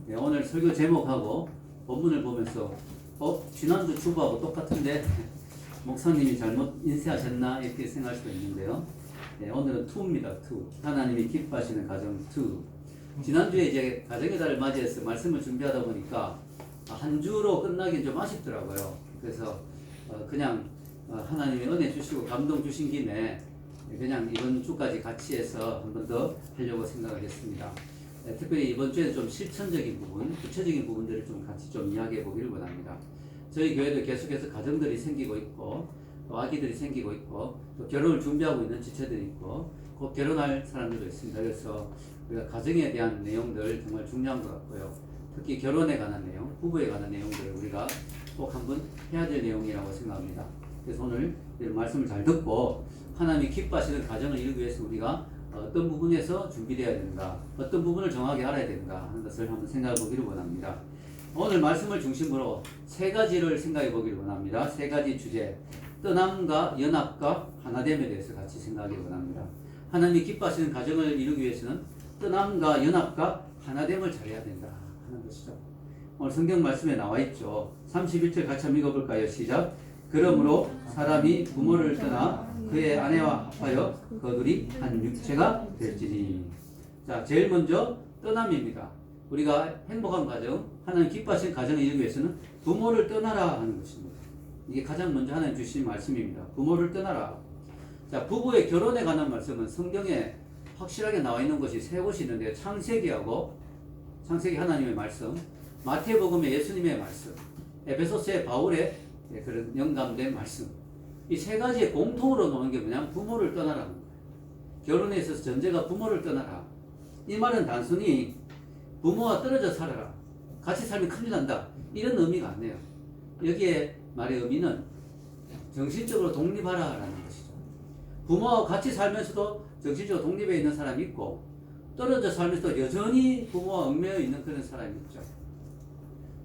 네, 오늘 설교 제목하고 본문을 보면서 지난주 주보하고 똑같은데 목사님이 잘못 인쇄하셨나 이렇게 생각할 수도 있는데요. 네, 오늘은 2입니다. 2. 하나님이 기뻐하시는 가정 2. 지난주에 이제 가정의 달을 맞이해서 말씀을 준비하다 보니까 한 주로 끝나긴 좀 아쉽더라고요. 그래서 그냥 하나님이 은혜 주시고 감동 주신 김에 그냥 이번 주까지 같이 해서 한 번 더 하려고 생각하겠습니다. 특별히 이번 주에는 좀 실천적인 부분, 구체적인 부분들을 좀 같이 좀 이야기해 보기를 원합니다. 저희 교회도 계속해서 가정들이 생기고 있고, 또 아기들이 생기고 있고, 또 결혼을 준비하고 있는 지체들이 있고, 곧 결혼할 사람들도 있습니다. 그래서 우리가 가정에 대한 내용들 정말 중요한 것 같고요. 특히 결혼에 관한 내용, 부부에 관한 내용들을 우리가 꼭 한번 해야 될 내용이라고 생각합니다. 그래서 오늘 말씀을 잘 듣고 하나님이 기뻐하시는 가정을 이루기 위해서 우리가 어떤 부분에서 준비되어야 된다, 어떤 부분을 정확하게 알아야 된다 하는 것을 한번 생각해 보기를 원합니다. 오늘 말씀을 중심으로 세 가지를 생각해 보기를 원합니다. 세 가지 주제, 떠남과 연합과 하나됨에 대해서 같이 생각하기 원합니다. 하나님이 기뻐하시는 가정을 이루기 위해서는 떠남과 연합과 하나됨을 잘해야 된다 하는 것이죠. 오늘 성경 말씀에 나와 있죠. 31절 같이 한번 읽어볼까요? 시작. 그러므로 사람이 부모를 떠나 그의 아내와 합하여 그들이 한 육체가 될지니. 자, 제일 먼저 떠남입니다. 우리가 행복한 가정, 하나님 기뻐하시는 가정을 이루기 위해서는 부모를 떠나라 하는 것입니다. 이게 가장 먼저 하나님 주신 말씀입니다. 부모를 떠나라. 자, 부부의 결혼에 관한 말씀은 성경에 확실하게 나와 있는 것이 세 곳이 있는데, 창세기 하나님의 말씀, 마태복음의 예수님의 말씀, 에베소서의 바울의 그런 영감된 말씀, 이 세 가지의 공통으로 놓는 게 뭐냐면 부모를 떠나라는 거예요. 결혼에 있어서 전제가 부모를 떠나라. 이 말은 단순히 부모와 떨어져 살아라, 같이 살면 큰일 난다, 이런 의미가 아니에요. 여기에 말의 의미는 정신적으로 독립하라라는 것이죠. 부모와 같이 살면서도 정신적으로 독립해 있는 사람이 있고, 떨어져 살면서도 여전히 부모와 얽매여 있는 그런 사람이 있죠.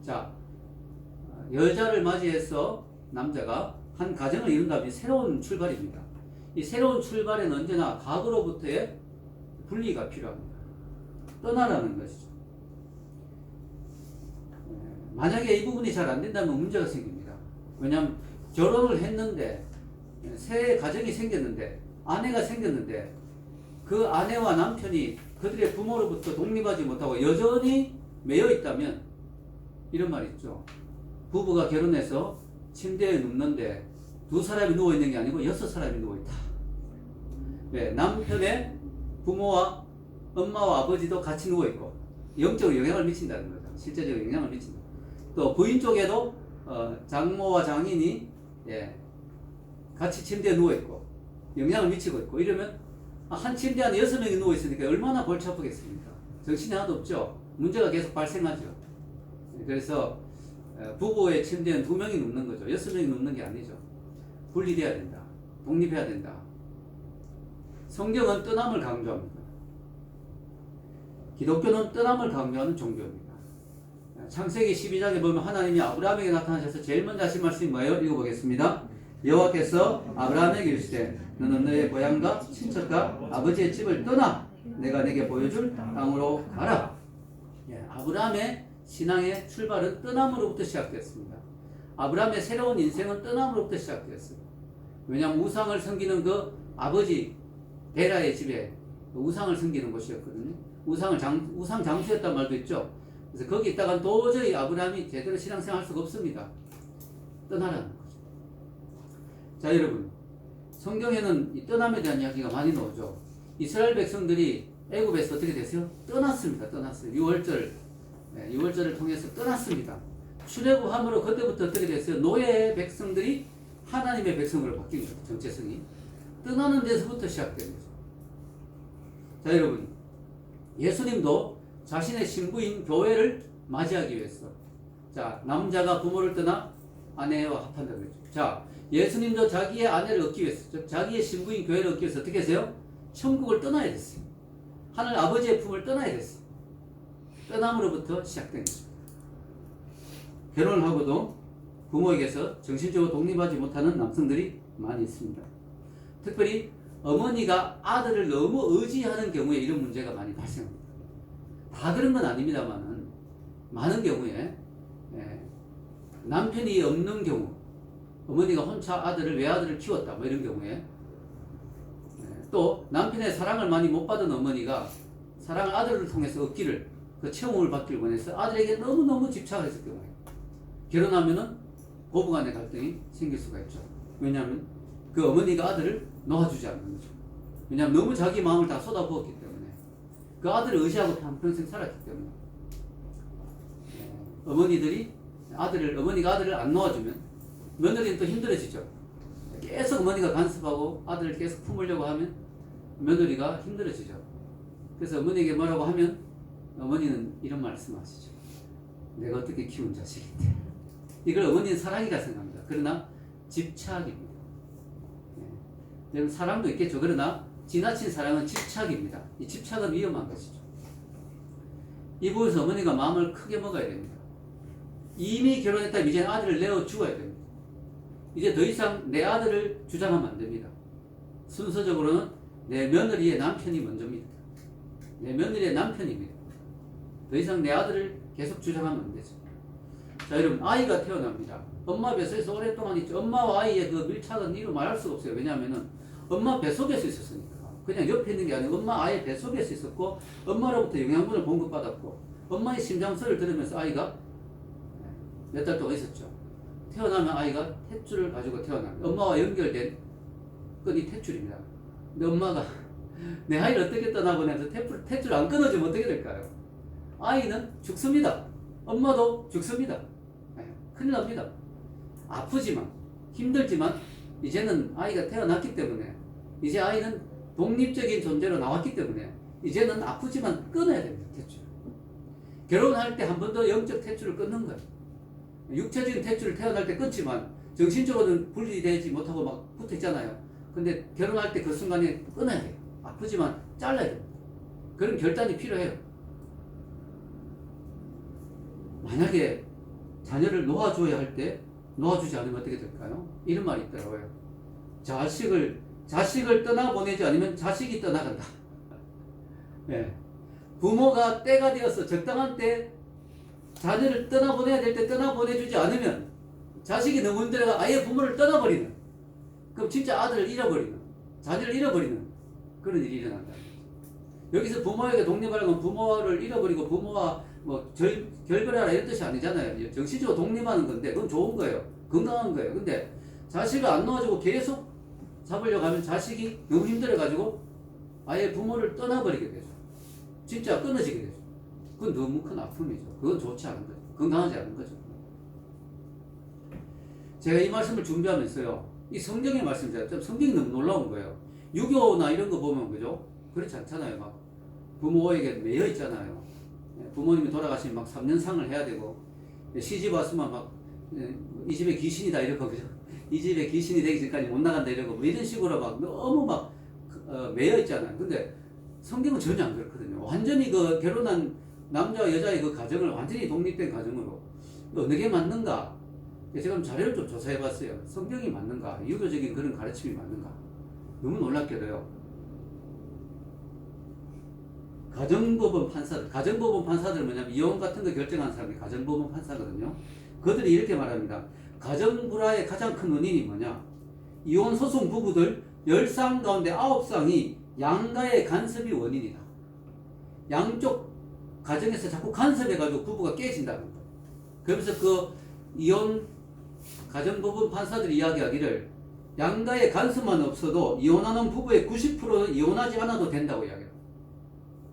자, 여자를 맞이해서 남자가 한 가정을 이룬다면 새로운 출발입니다. 이 새로운 출발에는 언제나 과거로부터의 분리가 필요합니다. 떠나라는 것이죠. 만약에 이 부분이 잘 안 된다면 문제가 생깁니다. 왜냐하면 결혼을 했는데, 새 가정이 생겼는데, 아내가 생겼는데, 그 아내와 남편이 그들의 부모로부터 독립하지 못하고 여전히 매여 있다면, 이런 말 있죠. 부부가 결혼해서 침대에 눕는데 두 사람이 누워있는 게 아니고 6사람이 누워있다. 네, 남편의 부모와 엄마와 아버지도 같이 누워있고 영적으로 영향을 미친다는 거죠. 실제적으로 영향을 미친다. 또 부인 쪽에도 장모와 장인이 같이 침대에 누워있고 영향을 미치고 있고, 이러면 한 침대 안에 6명이 누워있으니까 얼마나 골치 아프겠습니까? 정신이 하나도 없죠. 문제가 계속 발생하죠. 그래서 부부의 침대는 2명이 눕는 거죠. 6명이 눕는 게 아니죠. 분리돼야 된다. 독립해야 된다. 성경은 떠남을 강조합니다. 기독교는 떠남을 강조하는 종교입니다. 창세기 12장에 보면 하나님이 아브라함에게 나타나셔서 제일 먼저 하신 말씀이 뭐예요? 읽어보겠습니다. 여호와께서 아브라함에게 이르시되 너는 너의 고향과 친척과 아버지의 집을 떠나 내가 내게 보여줄 땅으로 가라. 아브라함의 신앙의 출발은 떠남으로부터 시작되었습니다. 아브라함의 새로운 인생은 떠남으로부터 시작되었습니다. 왜냐하면 우상을 섬기는 그 아버지 데라의 집에 우상을 섬기는 곳이었거든요. 우상 장수였단 말도 있죠. 그래서 거기 있다가 도저히 아브라함이 제대로 신앙생활 할 수가 없습니다. 떠나라는 거죠. 자, 여러분, 성경에는 이 떠남에 대한 이야기가 많이 나오죠. 이스라엘 백성들이 애굽에서 어떻게 됐어요? 떠났습니다. 떠났어요. 6월절을 통해서 떠났습니다. 출애굽함으로 그때부터 어떻게 됐어요? 노예의 백성들이 하나님의 백성으로 바뀐 거죠. 정체성이 떠나는 데서부터 시작된 거죠. 자, 여러분, 예수님도 자신의 신부인 교회를 맞이하기 위해서, 자, 남자가 부모를 떠나 아내와 합한다고 했죠. 자, 예수님도 자기의 아내를 얻기 위해서, 자기의 신부인 교회를 얻기 위해서 어떻게 했어요? 천국을 떠나야 됐어요. 하늘 아버지의 품을 떠나야 됐어요. 떠남으로부터 시작된 것입니다. 결혼을 하고도 부모에게서 정신적으로 독립하지 못하는 남성들이 많이 있습니다. 특별히 어머니가 아들을 너무 의지하는 경우에 이런 문제가 많이 발생합니다. 다 그런 건 아닙니다만은 많은 경우에 남편이 없는 경우, 어머니가 혼자 외아들을 키웠다 뭐 이런 경우에, 또 남편의 사랑을 많이 못 받은 어머니가 사랑을 아들을 통해서 얻기를, 그 채움을 받기를 원해서 아들에게 너무너무 집착을 했을 경우에 결혼하면은 고부간의 갈등이 생길 수가 있죠. 왜냐하면 그 어머니가 아들을 놓아주지 않는 거죠. 왜냐하면 너무 자기 마음을 다 쏟아부었기 때문에, 그 아들을 의지하고 한평생 살았기 때문에. 어머니가 아들을 안 놓아주면 며느리는 또 힘들어지죠. 계속 어머니가 간섭하고 아들을 계속 품으려고 하면 며느리가 힘들어지죠. 그래서 어머니에게 뭐라고 하면 어머니는 이런 말씀하시죠. 내가 어떻게 키운 자식인데. 이걸 어머니는 사랑이라 생각합니다. 그러나 집착입니다. 사랑도 있겠죠. 그러나 지나친 사랑은 집착입니다. 이 집착은 위험한 것이죠. 이 부분에서 어머니가 마음을 크게 먹어야 됩니다. 이미 결혼했다면 이제 아들을 내어 주어야 됩니다. 이제 더 이상 내 아들을 주장하면 안 됩니다. 순서적으로는 내 며느리의 남편이 먼저입니다. 내 며느리의 남편입니다. 더 이상 내 아들을 계속 주장하면 안 되죠. 자, 여러분, 아이가 태어납니다. 엄마 뱃속에서 오랫동안 있죠. 엄마와 아이의 그 밀착은 이루 말할 수가 없어요. 왜냐하면은 엄마 뱃속에서 있었으니까. 그냥 옆에 있는 게 아니고 엄마 아예 뱃속에서 있었고, 엄마로부터 영양분을 공급받았고, 엄마의 심장소리를 들으면서 아이가 몇 달 동안 있었죠. 태어나면 아이가 탯줄을 가지고 태어납니다. 엄마와 연결된 끈이 탯줄입니다. 근데 엄마가 내 아이를 어떻게 떠나보내면서 탯줄 안 끊어주면 어떻게 될까요? 아이는 죽습니다. 엄마도 죽습니다. 큰일 납니다. 아프지만, 힘들지만, 이제는 아이가 태어났기 때문에, 이제 아이는 독립적인 존재로 나왔기 때문에, 이제는 아프지만 끊어야 됩니다. 탯줄. 결혼할 때 한 번 더 영적 탯줄을 끊는 거예요. 육체적인 탯줄을 태어날 때 끊지만 정신적으로는 분리되지 못하고 막 붙어 있잖아요. 근데 결혼할 때 그 순간에 끊어야 돼요. 아프지만 잘라야 돼요. 그런 결단이 필요해요. 만약에 자녀를 놓아줘야 할 때 놓아주지 않으면 어떻게 될까요? 이런 말이 있더라고요. 자식을 떠나보내지 않으면 자식이 떠나간다. 네. 부모가 때가 되어서 적당한 때 자녀를 떠나보내야 될 때 떠나보내주지 않으면 자식이 너무 힘들어가 아예 부모를 떠나버리는, 그럼 진짜 아들을 잃어버리는, 자녀를 잃어버리는 그런 일이 일어난다. 여기서 부모에게 독립하려면 부모를 잃어버리고 부모와 뭐 결별하라 이런 뜻이 아니잖아요. 정신적으로 독립하는 건데 그건 좋은 거예요. 건강한 거예요. 근데 자식을 안 놓아주고 계속 잡으려고 하면 자식이 너무 힘들어가지고 아예 부모를 떠나버리게 되죠. 진짜 끊어지게 되죠. 그건 너무 큰 아픔이죠. 그건 좋지 않은 거죠. 건강하지 않은 거죠. 제가 이 말씀을 준비하면서요, 이 성경의 말씀이잖아요. 좀 성경이 너무 놀라운 거예요. 유교나 이런 거 보면, 그죠? 그렇지 않잖아요. 막 부모에게 매여 있잖아요. 부모님이 돌아가시면 막 3년상을 해야 되고, 시집 왔으면 막 이 집에 귀신이다 이러고, 그죠? 이 집에 귀신이 되기 전까지 못 나간다 이러고, 뭐 이런 식으로 막 너무 막 매여 있잖아요. 근데 성경은 전혀 안 그렇거든요. 완전히 그 결혼한 남자와 여자의 그 가정을 완전히 독립된 가정으로 어느 게 맞는가? 제가 자료를 좀 조사해 봤어요. 성경이 맞는가? 유교적인 그런 가르침이 맞는가? 너무 놀랍게도요. 가정법원 판사들 뭐냐면 이혼 같은 거 결정한 사람이 가정법원 판사거든요. 그들이 이렇게 말합니다. 가정불화의 가장 큰 원인이 뭐냐? 이혼 소송 부부들 10쌍 가운데 9쌍이 양가의 간섭이 원인이다. 양쪽 가정에서 자꾸 간섭해가지고 부부가 깨진다는 거예요. 그러면서 그 이혼 가정법원 판사들이 이야기하기를 양가의 간섭만 없어도 이혼하는 부부의 90%는 이혼하지 않아도 된다고 이야기해요.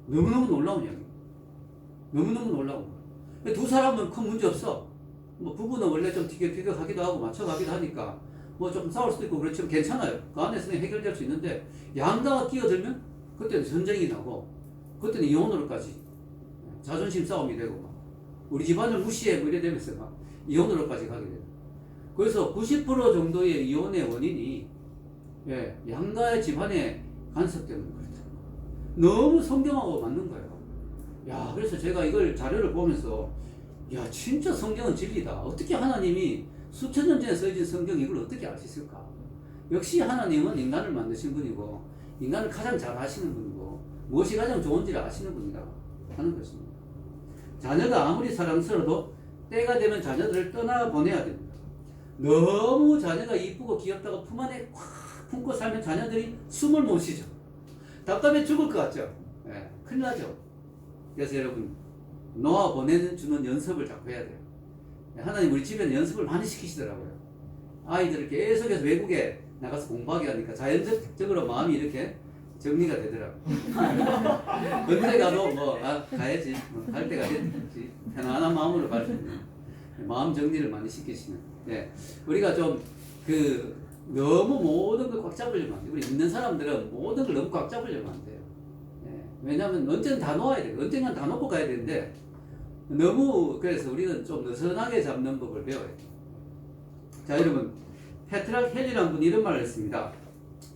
너무너무 놀라운 이야기입니다. 너무너무 놀라운 거예요. 두 사람은 큰 문제 없어. 뭐 부부는 원래 좀 티격태격하기도 하고 맞춰가기도 하니까 뭐 좀 싸울 수도 있고 그렇지만 괜찮아요. 그 안에서는 해결될 수 있는데 양가가 끼어들면 그때는 전쟁이 나고 그때는 이혼으로까지 자존심 싸움이 되고 막 우리 집안을 무시해 뭐 이래 되면서 막 이혼으로까지 가게 돼요. 그래서 90% 정도의 이혼의 원인이 양가의 집안의 간섭 때문에 그렇다. 너무 성경하고 맞는 거예요. 야, 그래서 제가 이걸 자료를 보면서 야, 진짜 성경은 진리다. 어떻게 하나님이 수천 년 전에 써진 성경 이걸 어떻게 알 수 있을까? 역시 하나님은 인간을 만드신 분이고 인간을 가장 잘 아시는 분이고 무엇이 가장 좋은지를 아시는 분이다 하는 것입니다. 자녀가 아무리 사랑스러워도 때가 되면 자녀들을 떠나보내야 됩니다. 너무 자녀가 이쁘고 귀엽다고 품 안에 꽉 품고 살면 자녀들이 숨을 못 쉬죠. 답답해 죽을 것 같죠. 예, 큰일 나죠. 그래서 여러분 놓아보내주는 연습을 자꾸 해야 돼요. 하나님 우리 집에는 연습을 많이 시키시더라고요. 아이들을 계속해서 외국에 나가서 공부하게 하니까 자연적으로 마음이 이렇게 정리가 되더라고요. 언제 가도 가야지. 갈 때가 됐지. 편안한 마음으로 갈 수 있는 마음 정리를 많이 시키시는. 네. 우리가 좀 너무 모든 걸 꽉 잡으려면 안 돼요. 우리 믿는 사람들은 모든 걸 너무 꽉 잡으려면 안 돼요. 네. 왜냐하면 언제는 다 놓아야 돼요. 언젠간 다 놓고 가야 되는데 너무 그래서 우리는 좀 느슨하게 잡는 법을 배워야 돼요. 자, 여러분 페트락 헬리라는 분이 이런 말을 했습니다.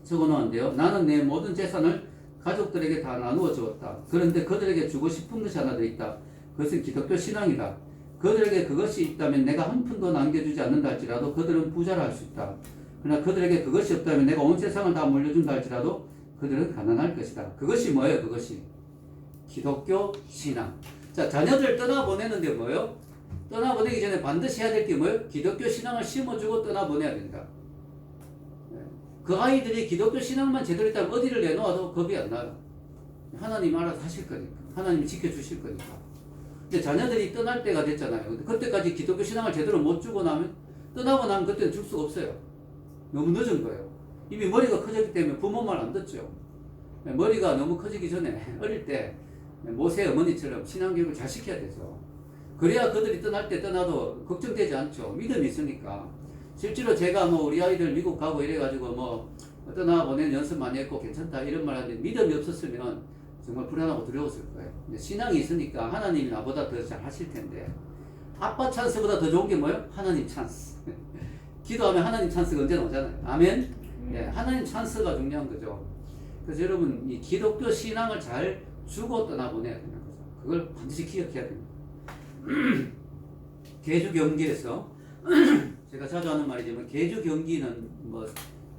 적어놓았는데요. 나는 내 모든 재산을 가족들에게 다 나누어 주었다. 그런데 그들에게 주고 싶은 것이 하나 더 있다. 그것은 기독교 신앙이다. 그들에게 그것이 있다면 내가 한 푼도 남겨주지 않는다 할지라도 그들은 부자라 할 수 있다. 그러나 그들에게 그것이 없다면 내가 온 세상을 다 물려준다 할지라도 그들은 가난할 것이다. 그것이 뭐예요? 그것이 기독교 신앙. 자, 자녀들 떠나보내는데 뭐예요? 떠나보내기 전에 반드시 해야 될 게 뭐예요? 기독교 신앙을 심어주고 떠나보내야 된다. 그 아이들이 기독교 신앙만 제대로 있다면 어디를 내놓아도 겁이 안 나요. 하나님 알아서 하실 거니까. 하나님이 지켜주실 거니까. 근데 자녀들이 떠날 때가 됐잖아요. 근데 그때까지 기독교 신앙을 제대로 못 주고 나면, 떠나고 나면 그때는 줄 수가 없어요. 너무 늦은 거예요. 이미 머리가 커졌기 때문에 부모 말 안 듣죠. 머리가 너무 커지기 전에 어릴 때 모세 어머니처럼 신앙교육을 잘 시켜야 되죠. 그래야 그들이 떠날 때 떠나도 걱정되지 않죠. 믿음이 있으니까. 실제로 제가 우리 아이들 미국 가고 이래가지고 떠나보내는 연습 많이 했고 괜찮다 이런 말 하는데 믿음이 없었으면 정말 불안하고 두려웠을 거예요. 근데 신앙이 있으니까 하나님이 나보다 더 잘 하실 텐데, 아빠 찬스보다 더 좋은 게 뭐예요? 하나님 찬스. 기도하면 하나님 찬스가 언제나 오잖아요. 아멘? 예, 하나님 찬스가 중요한 거죠. 그래서 여러분 이 기독교 신앙을 잘 주고 떠나보내야 되는 거죠. 그걸 반드시 기억해야 됩니다. 개주 경기에서 제가 자주 하는 말이지만 개주 경기는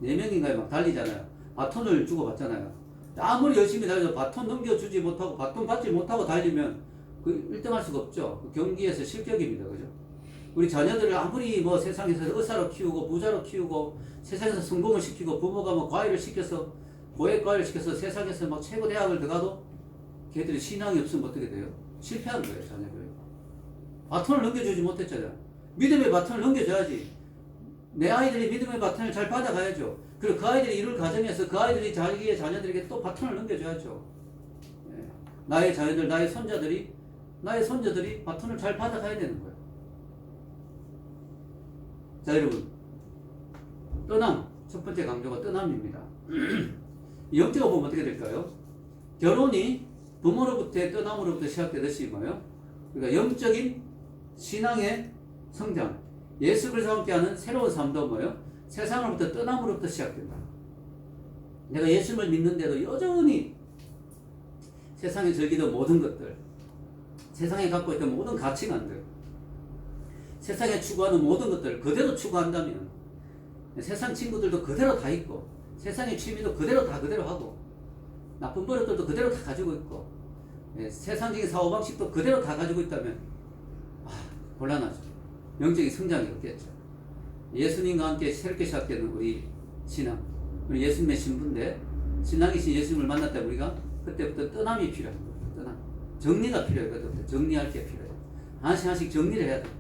4명인가요? 막 달리잖아요. 바톤을 주고 받잖아요. 아무리 열심히 달려도 바톤 넘겨주지 못하고 바톤 받지 못하고 달리면 1등 할 수가 없죠. 그 경기에서 실격입니다. 그죠? 우리 자녀들을 아무리 세상에서 의사로 키우고 부자로 키우고 세상에서 성공을 시키고 부모가 과외를 시켜서 고액 과외를 시켜서 세상에서 최고 대학을 들어가도 걔들이 신앙이 없으면 어떻게 돼요? 실패한 거예요. 자녀들. 바톤을 넘겨주지 못했잖아요. 믿음의 바톤을 넘겨줘야지. 내 아이들이 믿음의 바톤을 잘 받아가야죠. 그리고 그 아이들이 이룰 과정에서 그 아이들이 자기의 자녀들에게 또 바톤을 넘겨줘야죠. 예. 나의 자녀들, 나의 손자들이 바톤을 잘 받아가야 되는 거예요. 자, 여러분. 떠남. 첫 번째 강조가 떠남입니다. 영적으로 보면 어떻게 될까요? 결혼이 부모로부터의 떠남으로부터 시작되듯이 뭐예요? 그러니까 영적인 신앙의 성장, 예수 그리스도와 함께하는 새로운 삶도 뭐예요? 세상으로부터 떠남으로부터 시작된다. 내가 예수를 믿는데도 여전히 세상에 즐기던 모든 것들, 세상에 갖고 있던 모든 가치관들, 세상에 추구하는 모든 것들을 그대로 추구한다면 세상 친구들도 그대로 다 있고 세상의 취미도 그대로 하고 나쁜 버릇들도 그대로 다 가지고 있고 세상적인 사고방식도 그대로 다 가지고 있다면 곤란하죠. 영적인 성장이 없겠죠. 예수님과 함께 새롭게 시작되는 우리 신앙, 우리 예수님의 신부인데 신앙이신 예수님을 만났다면 우리가 그때부터 떠남이 필요한 거예요. 떠남. 정리가 필요해요. 그때부터 정리할 게 필요해요. 하나씩 정리를 해야 돼요.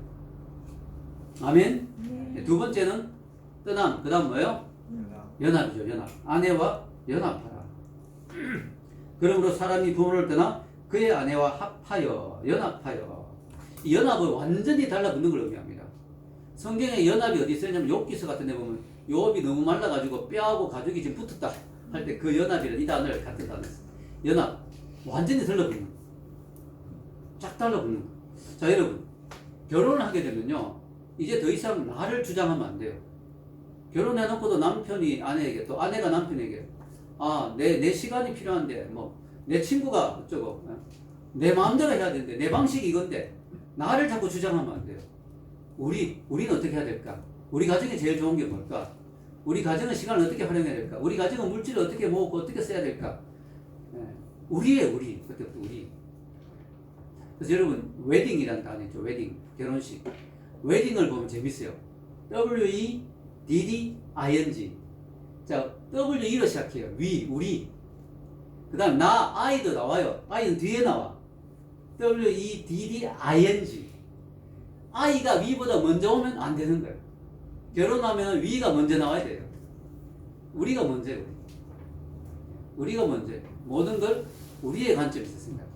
아멘? 네. 두 번째는 떠남. 그 다음 뭐예요? 연합이죠. 연합. 아내와 연합하라. 그러므로 사람이 부모를 떠나 그의 아내와 합하여 연합하여. 이 연합은 완전히 달라붙는 걸 의미합니다. 성경에 연합이 어디 있었냐면 욥기서 같은 데 보면 욥이 너무 말라가지고 뼈하고 가죽이 지금 붙었다 할 때 그 연합이라는 이 단어를 같은 단어 했어요. 연합. 완전히 달라붙는 거. 쫙 달라붙는 거. 자, 여러분. 결혼을 하게 되면요. 이제 더 이상 나를 주장하면 안 돼요. 결혼해놓고도 남편이 아내에게 또 아내가 남편에게 내 시간이 필요한데 내 친구가 어쩌고 내 마음대로 해야 되는데 내 방식이 이건데 나를 자꾸 주장하면 안 돼요. 우리는 어떻게 해야 될까? 우리 가정이 제일 좋은 게 뭘까? 우리 가정은 시간을 어떻게 활용해야 될까? 우리 가정은 물질을 어떻게 모으고 어떻게 써야 될까? 우리. 그때부터 우리. 그래서 여러분 웨딩이라는 단어 있죠. 웨딩, 결혼식. 웨딩을 보면 재밌어요. W-E-D-D-I-N-G. 자, W-E로 시작해요. we, 우리. 그 다음 나, I도 나와요. I는 뒤에 나와. W-E-D-D-I-N-G. I가 we보다 먼저 오면 안 되는 거예요. 결혼하면 we가 먼저 나와야 돼요. 우리가 먼저예요. 우리가 먼저. 모든 걸 우리의 관점에서 생각해요.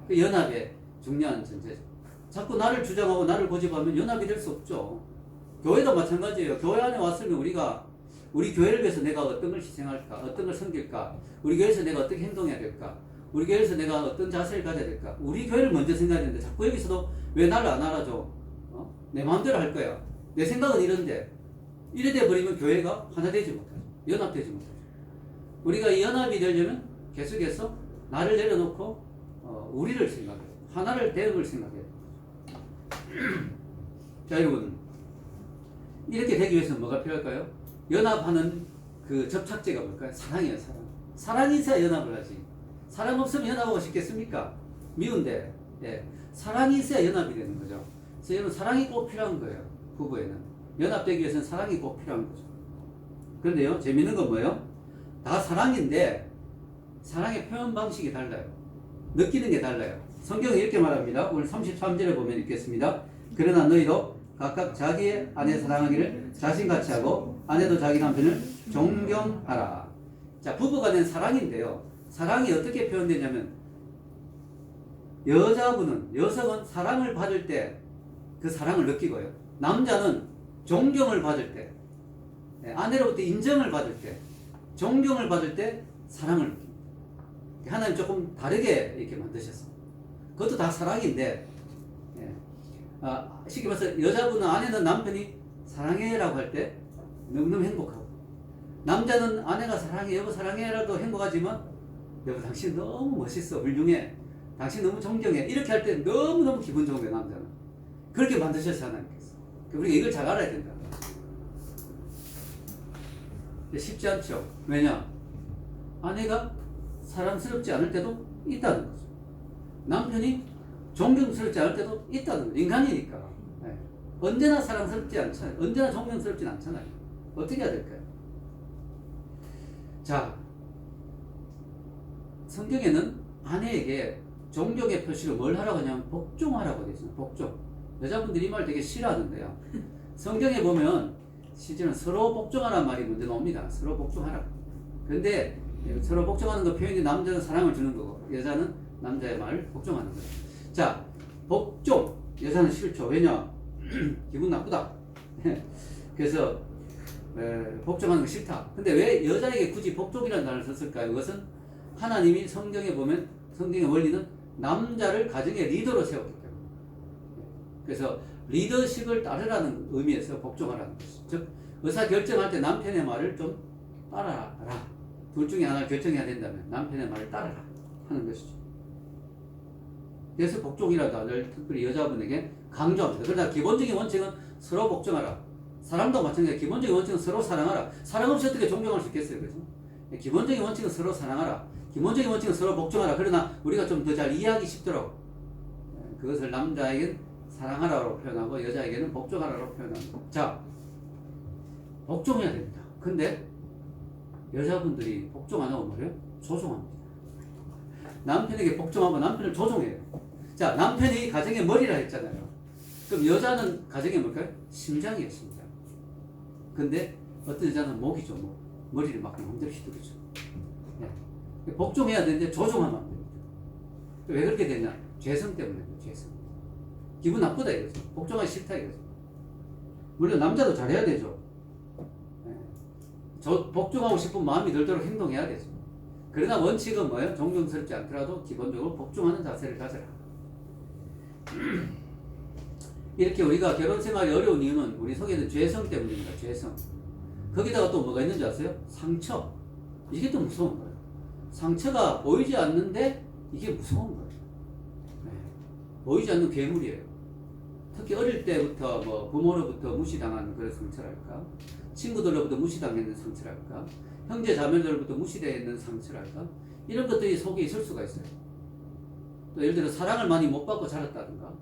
그 연합의 중요한 전제죠. 자꾸 나를 주장하고 나를 고집하면 연합이 될 수 없죠. 교회도 마찬가지예요. 교회 안에 왔으면 우리 교회를 위해서 내가 어떤 걸 희생할까? 어떤 걸 섬길까? 우리 교회에서 내가 어떻게 행동해야 될까? 우리 교회에서 내가 어떤 자세를 가져야 될까? 우리 교회를 먼저 생각해야 되는데 자꾸 여기서도 왜 나를 안 알아줘? 내 마음대로 할 거야. 내 생각은 이런데 이래 돼버리면 교회가 하나 되지 못하죠. 연합되지 못하죠. 우리가 이 연합이 되려면 계속해서 나를 내려놓고 우리를 생각해요. 하나를 대응을 생각해요. 자, 여러분 이렇게 되기 위해서는 뭐가 필요할까요? 연합하는 그 접착제가 뭘까요? 사랑이에요. 사랑이 있어야 연합을 하지. 사랑 없으면 연합하고 싶겠습니까? 미운데. 예. 사랑이 있어야 연합이 되는 거죠. 그래서 여러분 사랑이 꼭 필요한 거예요. 부부에는. 연합되기 위해서는 사랑이 꼭 필요한 거죠. 그런데요, 재밌는 건 뭐예요? 다 사랑인데 사랑의 표현 방식이 달라요. 느끼는 게 달라요. 성경이 이렇게 말합니다. 오늘 33절에 보면 읽겠습니다. 그러나 너희도 각각 자기의 아내 사랑하기를 자신같이 하고 아내도 자기 남편을 존경하라. 자, 부부가 된 사랑인데요. 사랑이 어떻게 표현되냐면 여성은 사랑을 받을 때 그 사랑을 느끼고요. 남자는 존경을 받을 때, 아내로부터 인정을 받을 때, 존경을 받을 때 사랑을 느낍니다. 하나님 조금 다르게 이렇게 만드셨습니다. 그것도 다 사랑인데, 쉽게 말해서 여자분은 아내는 남편이 사랑해라고 할 때 너무너무 행복하고, 남자는 아내가 사랑해, 여보 사랑해라도 행복하지만, 여보 당신 너무 멋있어, 훌륭해, 당신 너무 존경해, 이렇게 할 때 너무너무 기분 좋은 거예요. 남자는 그렇게 만드셨어요. 하나님께서. 우리가 이걸 잘 알아야 된다. 쉽지 않죠. 왜냐? 아내가 사랑스럽지 않을 때도 있다는 거죠. 남편이 존경스럽지 않을 때도 있다는 거죠. 인간이니까. 네. 언제나 사랑스럽지 않잖아요. 언제나 존경스럽진 않잖아요. 어떻게 해야 될까요? 자, 성경에는 아내에게 존경의 표시로 뭘 하라고 하냐면 복종하라고 되어 있어요. 복종. 여자분들이 이 말 되게 싫어하는데요. 성경에 보면 실제로는 서로 복종하라는 말이 먼저 나옵니다. 서로 복종하라. 그런데 서로 복종하는 거 표현이 남자는 사랑을 주는 거고 여자는 남자의 말을 복종하는 거예요. 자, 복종. 여자는 싫죠. 왜냐? 기분 나쁘다. 그래서 복종하는 거 싫다. 근데 왜 여자에게 굳이 복종이라는 단어를 썼을까요? 이것은 하나님이 성경에 보면 성경의 원리는 남자를 가정의 리더로 세웠기 때문에. 그래서 리더십을 따르라는 의미에서 복종하라는 것이죠. 즉 의사결정할 때 남편의 말을 좀 따라라. 둘 중에 하나를 결정해야 된다면 남편의 말을 따라라 하는 것이죠. 그래서 복종이라는 단어를 특별히 여자분에게 강조합니다. 그러나 기본적인 원칙은 서로 복종하라. 사랑도 마찬가지예요. 기본적인 원칙은 서로 사랑하라. 사랑 없이 어떻게 존경할 수 있겠어요? 그죠? 기본적인 원칙은 서로 사랑하라. 기본적인 원칙은 서로 복종하라. 그러나 우리가 좀 더 잘 이해하기 쉽도록 그것을 남자에게는 사랑하라고 표현하고 여자에게는 복종하라고 표현합니다. 자, 복종해야 됩니다. 근데 여자분들이 복종 안 하고 뭐래요? 조종합니다. 남편에게 복종하고 남편을 조종해요. 자, 남편이 가정의 머리라 했잖아요. 그럼 여자는 가정의 뭘까요? 심장이에요, 심장. 근데 어떤 여자는 목이죠, 목. 머리를 막 마음대로 휘두르죠. 네. 복종해야 되는데 조종하면 안 됩니다. 왜 그렇게 되냐? 죄성 때문에, 죄성. 기분 나쁘다 이거죠. 복종하기 싫다 이거죠. 물론 남자도 잘해야 되죠. 복종하고 싶은 마음이 들도록 행동해야 되죠. 그러나 원칙은 뭐예요? 존경스럽지 않더라도 기본적으로 복종하는 자세를 가져라. 이렇게 우리가 결혼 생활이 어려운 이유는 우리 속에 있는 죄성 때문입니다. 죄성. 거기다가 또 뭐가 있는지 아세요? 상처. 이게 또 무서운 거예요. 상처가 보이지 않는데 이게 무서운 거예요. 보이지 않는 괴물이에요. 특히 어릴 때부터 뭐 부모로부터 무시당하는 그런 상처랄까, 친구들로부터 무시당했는 상처랄까, 형제 자매들로부터 무시되어 있는 상처랄까, 이런 것들이 속에 있을 수가 있어요. 또 예를 들어 사랑을 많이 못 받고 자랐다든가.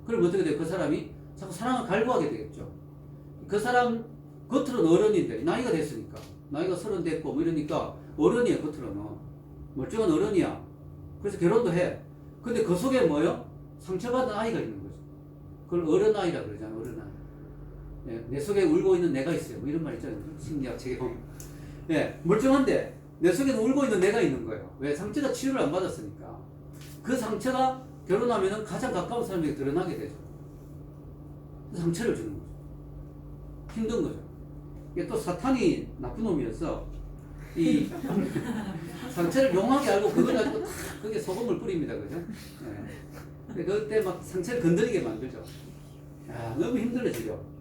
그럼 어떻게 돼요? 그 사람이 자꾸 사랑을 갈구하게 되겠죠. 그 사람 겉으로는 어른인데 나이가 됐으니까 나이가 30 됐고 뭐 이러니까 어른이야. 겉으로는 멀쩡한 어른이야. 그래서 결혼도 해. 근데 그 속에 뭐요? 상처받은 아이가 있는 거죠. 그걸 어른아이라 그러잖아. 어른아이. 예, 내 속에 울고 있는 내가 있어요. 뭐 이런 말 있잖아요. 심리학 책에 보면. 예, 멀쩡한데 내 속에는 울고 있는 내가 있는 거예요. 왜? 상처가 치료를 안 받았으니까. 그 상처가 결혼하면은 가장 가까운 사람에게 드러나게 되죠. 상처를 주는 거죠. 힘든 거죠. 이게 또 사탄이 나쁜 놈이어서 이 상처를 용하게 알고 그걸 가지고 다 그게 소금을 뿌립니다. 그죠? 예. 그때 막 상처를 건드리게 만들죠. 야, 너무 힘들어지죠.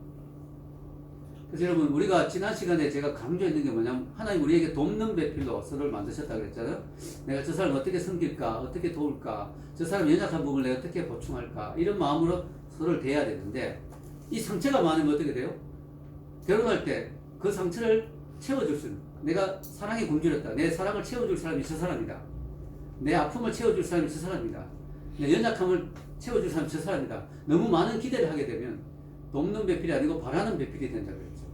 그래서 여러분, 우리가 지난 시간에 제가 강조했는 게 뭐냐면, 하나님 우리에게 돕는 배필로 서로를 만드셨다 그랬잖아요. 내가 저 사람 어떻게 섬길까, 어떻게 도울까, 저 사람 연약한 부분을 내가 어떻게 보충할까, 이런 마음으로 서로를 대해야 되는데, 이 상처가 많으면 어떻게 돼요? 결혼할 때 그 상처를 채워줄 수 있는, 내가 사랑에 굶주렸다. 내 사랑을 채워줄 사람이 저 사람이다. 내 아픔을 채워줄 사람이 저 사람이다. 내 연약함을 채워줄 사람이 저 사람이다. 너무 많은 기대를 하게 되면 돕는 배필이 아니고 바라는 배필이 된다고 그랬죠.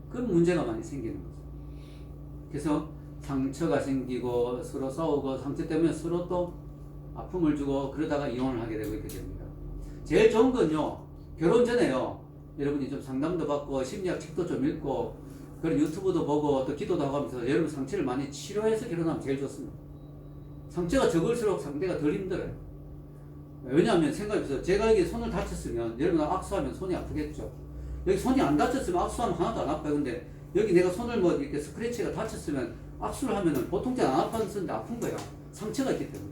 그런 문제가 많이 생기는 거죠. 그래서 상처가 생기고 서로 싸우고 상처 때문에 서로 또 아픔을 주고 그러다가 이혼을 하게 되고 이렇게 됩니다. 제일 좋은 건요, 결혼 전에요, 여러분이 좀 상담도 받고 심리학 책도 좀 읽고 그런 유튜브도 보고 또 기도도 하고 하면서 여러분 상처를 많이 치료해서 결혼하면 제일 좋습니다. 상처가 적을수록 상대가 덜 힘들어요. 왜냐하면 생각해보세요. 제가 여기 손을 다쳤으면 여러분 악수하면 손이 아프겠죠. 여기 손이 안 다쳤으면 악수하면 하나도 안 아파요. 근데 여기 내가 손을 뭐 이렇게 스크래치가 다쳤으면 악수를 하면은 보통 잘 안 아팠는데 아픈 거야. 상처가 있기 때문에.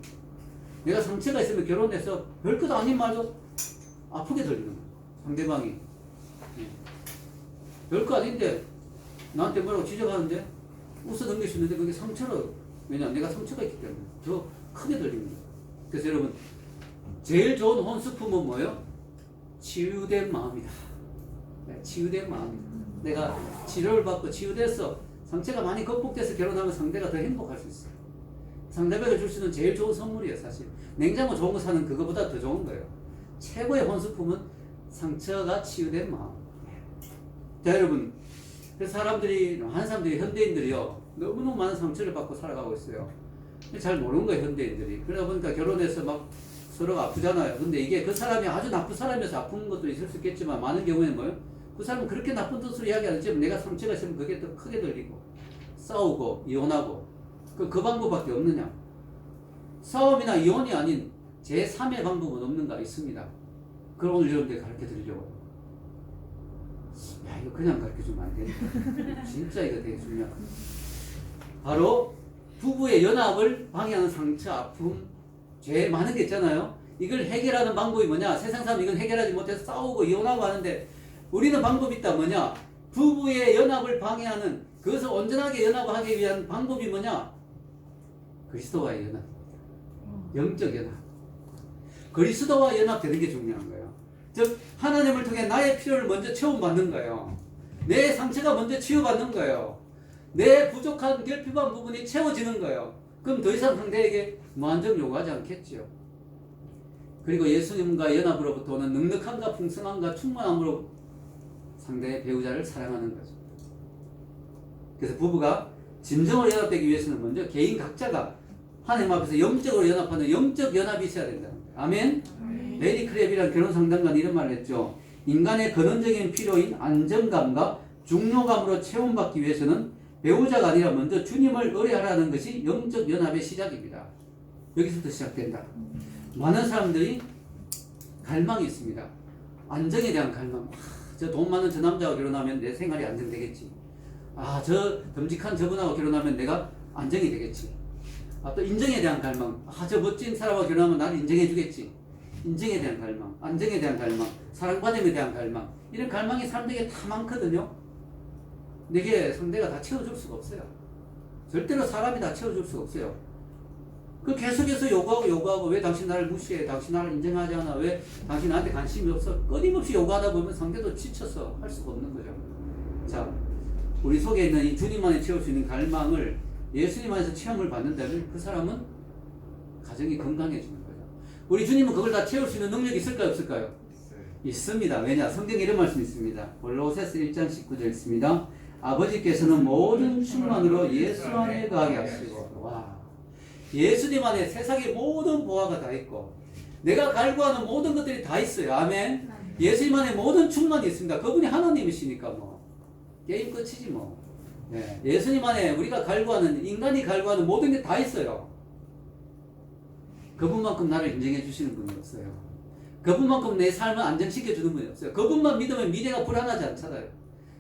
내가 상처가 있으면 결혼해서 별것도 아닌 말도 아프게 들리는 거야. 상대방이. 별거 아닌데 나한테 뭐라고 지적하는데 웃어 넘길 수 있는데 그게 상처로, 왜냐하면 내가 상처가 있기 때문에 더 크게 들립니다. 그래서 여러분, 제일 좋은 혼수품은 뭐예요? 치유된 마음이다. 치유된 마음이다. 내가 치료를 받고 치유돼서 상처가 많이 극복돼서 결혼하면 상대가 더 행복할 수 있어요. 상대방에게 줄 수 있는 제일 좋은 선물이에요. 사실 냉장고 좋은 거 사는 그거보다 더 좋은 거예요. 최고의 혼수품은 상처가 치유된 마음. 자, 여러분, 그래서 많은 사람들이, 현대인들이요, 너무너무 많은 상처를 받고 살아가고 있어요. 잘 모르는 거예요, 현대인들이. 그러다 보니까 결혼해서 막 서로가 아프잖아요. 근데 이게 그 사람이 아주 나쁜 사람이어서 아픈 것도 있을 수 있겠지만, 많은 경우에는 뭐예요? 그 사람은 그렇게 나쁜 뜻으로 이야기 안 했지만, 내가 상처가 있으면 그게 더 크게 들리고, 싸우고, 이혼하고. 그 방법밖에 없느냐? 싸움이나 이혼이 아닌 제3의 방법은 없는가? 있습니다. 그걸 오늘 여러분들 가르쳐 드리려고. 야, 이거 그냥 가르쳐주면 안 되니까. 진짜 이거 되게 중요하다. 바로 부부의 연합을 방해하는 상처, 아픔, 죄 많은 게 있잖아요. 이걸 해결하는 방법이 뭐냐? 세상 사람 이건 해결하지 못해서 싸우고 이혼하고 하는데, 우리는 방법이 있다. 뭐냐? 부부의 연합을 방해하는, 그것을 온전하게 연합하기 위한 방법이 뭐냐? 그리스도와의 연합. 영적 연합. 그리스도와 연합되는 게 중요한 거예요. 즉 하나님을 통해 나의 필요를 먼저 채움받는 거예요. 내 상처가 먼저 치유받는 거예요. 내 부족한 결핍한 부분이 채워지는 거예요. 그럼 더 이상 상대에게 무한정 요구하지 않겠죠. 그리고 예수님과 연합으로부터 오는 넉넉함과 풍성함과 충만함으로 상대의 배우자를 사랑하는 거죠. 그래서 부부가 진정으로 연합되기 위해서는 먼저 개인 각자가 하나님 앞에서 영적으로 연합하는 영적 연합이 있어야 된다. 아멘? 레디 크랩이라는 결혼 상담가는 이런 말을 했죠. 인간의 근원적인 필요인 안정감과 중요감으로 체험받기 위해서는 배우자가 아니라 먼저 주님을 의뢰하라는 것이 영적 연합의 시작입니다. 여기서부터 시작된다. 많은 사람들이 갈망이 있습니다. 안정에 대한 갈망. 저 돈 많은 저 남자와 결혼하면 내 생활이 안정되겠지. 저 듬직한 저분하고 결혼하면 내가 안정이 되겠지. 또 인정에 대한 갈망. 저 멋진 사람하고 결혼하면 나를 인정해 주겠지. 인정에 대한 갈망, 안정에 대한 갈망, 사랑받음에 대한 갈망. 이런 갈망이 사람들에게 다 많거든요. 내게 상대가 다 채워줄 수가 없어요. 절대로 사람이 다 채워줄 수가 없어요. 그 계속해서 요구하고 왜 당신 나를 무시해? 당신 나를 인정하지 않아? 왜 당신 나한테 관심이 없어? 끊임없이 요구하다 보면 상대도 지쳐서 할 수가 없는 거죠. 자, 우리 속에 있는 이 주님만이 채울 수 있는 갈망을 예수님 안에서 체험을 받는다면 그 사람은 가정이 건강해지는 거죠. 우리 주님은 그걸 다 채울 수 있는 능력이 있을까요, 없을까요? 있어요. 있습니다. 왜냐? 성경에 이런 말씀이 있습니다. 골로새서 1장 19절 있습니다. 아버지께서는 모든 충만으로 예수 안에 거하게 하시고. 와, 예수님 안에 세상의 모든 보화가 다 있고 내가 갈구하는 모든 것들이 다 있어요. 아멘. 예수님 안에 모든 충만이 있습니다. 그분이 하나님이시니까 뭐 게임 끝이지 뭐. 예, 예수님 안에 우리가 갈구하는, 인간이 갈구하는 모든 게 다 있어요. 그분만큼 나를 인정해 주시는 분이 없어요. 그분만큼 내 삶을 안정시켜 주는 분이 없어요. 그분만 믿으면 미래가 불안하지 않잖아요.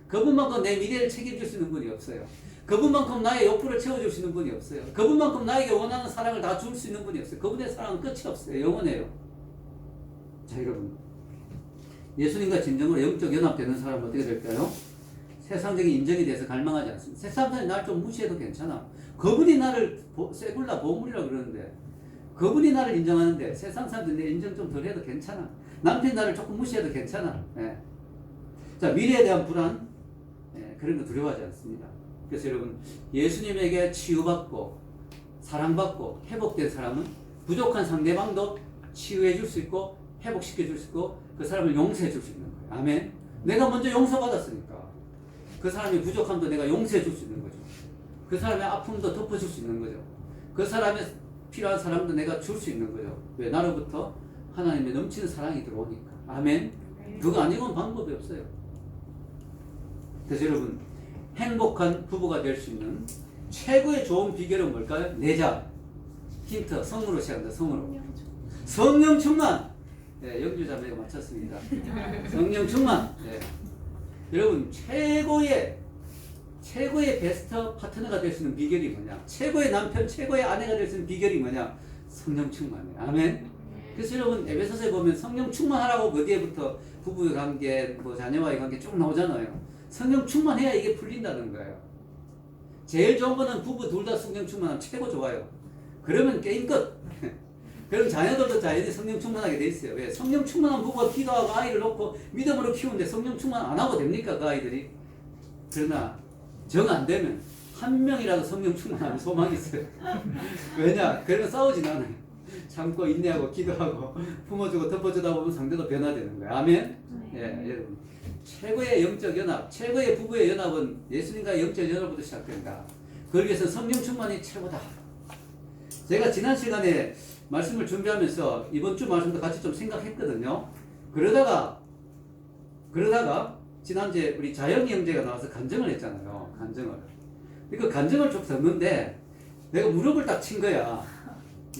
그분만큼 내 미래를 책임질 수 있는 분이 없어요. 그분만큼 나의 욕구를 채워줄 수 있는 분이 없어요. 그분만큼 나에게 원하는 사랑을 다 줄 수 있는 분이 없어요. 그분의 사랑은 끝이 없어요. 영원해요. 자, 여러분, 예수님과 진정으로 영적 연합되는 사람은 어떻게 될까요? 세상적인 인정에 대해서 갈망하지 않습니다. 세상 사람들이 나를 좀 무시해도 괜찮아. 그분이 나를 세굴라 보물이라고 그러는데, 그분이 나를 인정하는데 세상 사람들이 내 인정 좀 덜 해도 괜찮아. 남편이 나를 조금 무시해도 괜찮아. 예. 자, 미래에 대한 불안, 예, 그런 거 두려워하지 않습니다. 그래서 여러분, 예수님에게 치유받고 사랑받고 회복된 사람은 부족한 상대방도 치유해 줄 수 있고 회복시켜 줄 수 있고 그 사람을 용서해 줄 수 있는 거예요. 아멘. 내가 먼저 용서받았으니까 그 사람의 부족함도 내가 용서해 줄 수 있는 거죠. 그 사람의 아픔도 덮어줄 수 있는 거죠. 그 사람의 필요한 사람도 내가 줄 수 있는 거죠. 왜? 나로부터 하나님의 넘치는 사랑이 들어오니까. 아멘. 그거 아니고는 방법이 없어요. 그래서 여러분, 행복한 부부가 될 수 있는 최고의 좋은 비결은 뭘까요? 내자. 힌트, 성으로 시작합니다. 성으로. 성령 충만. 네, 영주자매가 맞췄습니다. 성령 충만. 네. 여러분, 최고의 베스트 파트너가 될 수 있는 비결이 뭐냐? 최고의 남편, 최고의 아내가 될 수 있는 비결이 뭐냐? 성령 충만이에요. 아멘. 그래서 여러분, 에베소서에 보면 성령 충만하라고 어디에부터 부부의 관계, 뭐 자녀와의 관계 쭉 나오잖아요. 성령 충만해야 이게 풀린다는 거예요. 제일 좋은 거는 부부 둘 다 성령 충만하면 최고 좋아요. 그러면 게임 끝. 그럼 자녀들도 자연히 성령 충만하게 돼 있어요. 왜? 성령 충만한 부부가 기도하고 아이를 놓고 믿음으로 키우는데 성령 충만 안 하고 됩니까? 그 아이들이. 그러나 정 안 되면 한 명이라도 성령 충만하면 소망이 있어요. 왜냐? 그러면 싸우진 않아요. 참고 인내하고 기도하고 품어주고 덮어주다 보면 상대도 변화되는 거예요. 아멘? 예, 여러분. 최고의 영적 연합, 최고의 부부의 연합은 예수님과 영적 연합부터 시작된다. 그러기 위해서 성령 충만이 최고다. 제가 지난 시간에 말씀을 준비하면서 이번 주 말씀도 같이 좀 생각했거든요. 그러다가 지난주에 우리 자영이 형제가 나와서 간증을 했잖아요. 간증을. 그 간증을 좀 듣는데 내가 무릎을 딱 친 거야.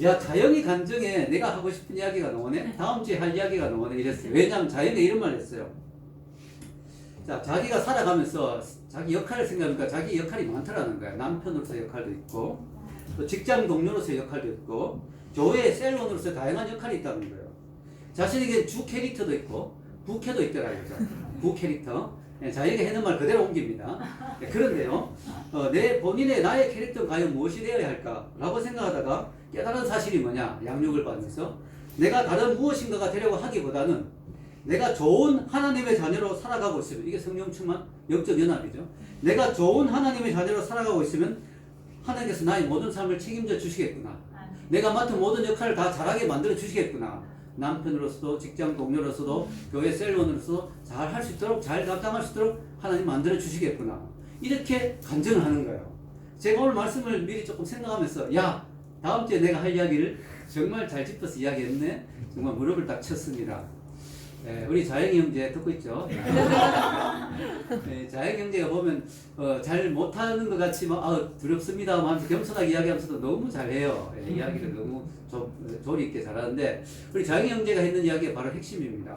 야, 자영이 간증에 내가 하고 싶은 이야기가 나오네? 다음 주에 할 이야기가 나오네? 이랬어요. 왜냐하면 자영이가 이런 말을 했어요. 자, 자기가 살아가면서 자기 역할을 생각하니까 자기 역할이 많더라는 거야. 남편으로서 역할도 있고, 또 직장 동료로서 역할도 있고, 교회 셀원으로서 다양한 역할이 있다는 거예요. 자신에게 주 캐릭터도 있고, 부캐도 있더라고요. 부 캐릭터. 자기가 하는 말 그대로 옮깁니다. 그런데요, 본인의 나의 캐릭터는 과연 무엇이 되어야 할까라고 생각하다가 깨달은 사실이 뭐냐? 양육을 받으면서 내가 다른 무엇인가가 되려고 하기보다는 내가 좋은 하나님의 자녀로 살아가고 있으면, 이게 성령 충만 영적 연합이죠. 내가 좋은 하나님의 자녀로 살아가고 있으면 하나님께서 나의 모든 삶을 책임져 주시겠구나. 내가 맡은 모든 역할을 다 잘하게 만들어 주시겠구나. 남편으로서도 직장 동료로서도 교회 셀원으로서도 잘 할 수 있도록, 잘 감당할 수 있도록 하나님 만들어 주시겠구나. 이렇게 간증을 하는 거예요. 제가 오늘 말씀을 미리 조금 생각하면서 야, 다음 주에 내가 할 이야기를 정말 잘 짚어서 이야기했네. 정말 무릎을 딱 쳤습니다. 네, 우리 자영이 형제 듣고 있죠? 네, 자영이 형제가 보면 잘 못하는 것 같지만 두렵습니다 하면서 겸손하게 이야기하면서도 너무 잘해요. 네, 이야기를 너무 조리 있게 잘하는데 우리 자영이 형제가 했는 이야기가 바로 핵심입니다.